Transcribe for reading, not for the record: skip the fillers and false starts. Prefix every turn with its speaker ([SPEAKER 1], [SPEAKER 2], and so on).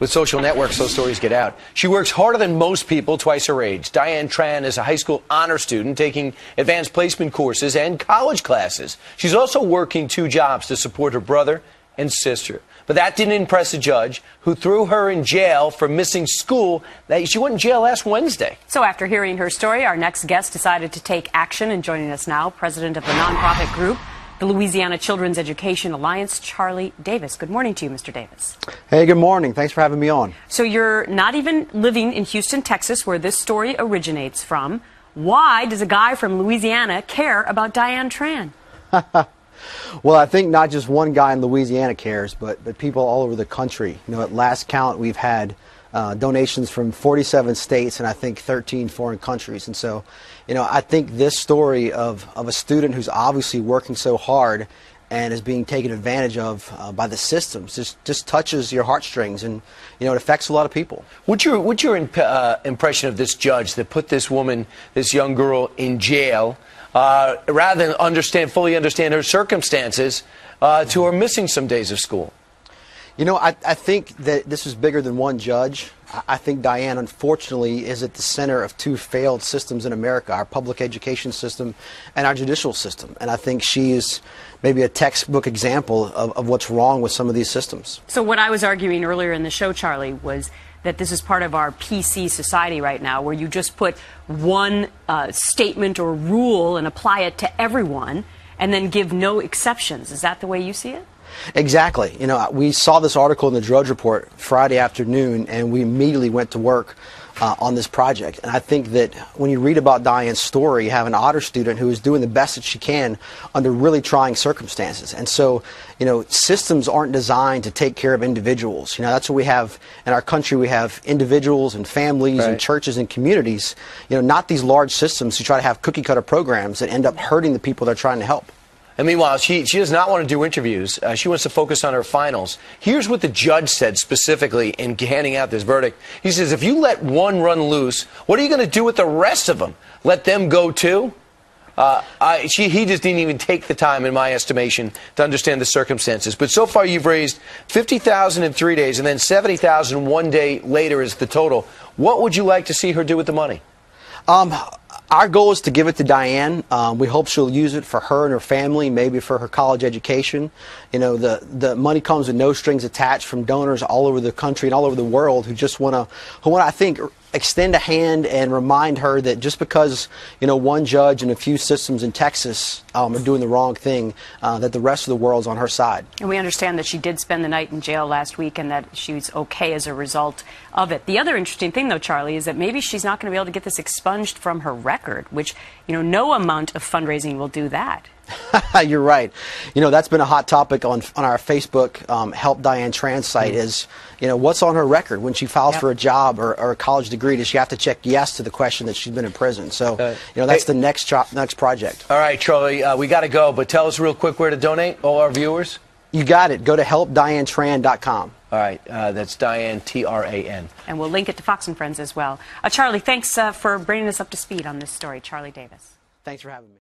[SPEAKER 1] With social networks, those stories get out. She works harder than most people twice her age. Diane Tran is a high school honor student taking advanced placement courses and college classes. She's also working 2 jobs to support her brother and sister. But that didn't impress a judge who threw her in jail for missing school. She went in jail last Wednesday.
[SPEAKER 2] So after hearing her story, our next guest decided to take action. And joining us now, president of the nonprofit group, the Louisiana Children's Education Alliance, Charlie Davis. Good morning to you, Mr. Davis.
[SPEAKER 3] Hey, good morning. Thanks for having me on.
[SPEAKER 2] So you're not even living in Houston, Texas, where this story originates from. Why does a guy from Louisiana care about Diane Tran?
[SPEAKER 3] Well, I think not just one guy in Louisiana cares, but people all over the country. You know, at last count, we've had donations from 47 states and I think 13 foreign countries. And so, you know, I think this story of a student who's obviously working so hard and is being taken advantage of by the systems just touches your heartstrings, and you know, it affects a lot of people.
[SPEAKER 1] What's your impression of this judge that put this woman, this young girl, in jail rather than fully understand her circumstances to her missing some days of school?
[SPEAKER 3] You know, I think that this is bigger than one judge. I think Diane, unfortunately, is at the center of 2 failed systems in America, our public education system and our judicial system. And I think she is maybe a textbook example of what's wrong with some of these systems.
[SPEAKER 2] So what I was arguing earlier in the show, Charlie, was that this is part of our PC society right now, where you just put one statement or rule and apply it to everyone and then give no exceptions. Is that the way you see it?
[SPEAKER 3] Exactly. You know, we saw this article in the Drudge Report Friday afternoon, and we immediately went to work on this project. And I think that when you read about Diane's story, you have an honor student who is doing the best that she can under really trying circumstances. And so, you know, systems aren't designed to take care of individuals. You know, that's what we have in our country. We have individuals and families and churches and communities, you know, not these large systems who try to have cookie cutter programs that end up hurting the people they're trying to help.
[SPEAKER 1] And meanwhile, she does not want to do interviews. She wants to focus on her finals. Here's what the judge said specifically in handing out this verdict. He says, if you let one run loose, what are you going to do with the rest of them? Let them go too? He just didn't even take the time, in my estimation, to understand the circumstances. But so far, you've raised $50,000 in 3 days, and then $70,000 one day later is the total. What would you like to see her do with the money?
[SPEAKER 3] Our goal is to give it to Diane. We hope she'll use it for her and her family, maybe for her college education. You know, the money comes with no strings attached from donors all over the country and all over the world who just want to, I think, extend a hand and remind her that just because, you know, one judge and a few systems in Texas are doing the wrong thing, that the rest of the world's on her side. And
[SPEAKER 2] we understand that she did spend the night in jail last week and that she's okay as a result of it. The other interesting thing, though, Charlie, is that maybe she's not going to be able to get this expunged from her record, which, you know, no amount of fundraising will do that.
[SPEAKER 3] You're right. You know, that's been a hot topic on our Facebook Help Diane Tran site is, you know, what's on her record when she files for a job or a college degree? Does she have to check yes to the question that she's been in prison? So, you know, that's the next project.
[SPEAKER 1] All right, Charlie, we got to go, but tell us real quick where to donate, all our viewers.
[SPEAKER 3] You got it. Go to helpdianetran.com.
[SPEAKER 1] All right, that's Diane, T-R-A-N.
[SPEAKER 2] And we'll link it to Fox and Friends as well. Charlie, thanks for bringing us up to speed on this story. Charlie Davis.
[SPEAKER 3] Thanks for having me.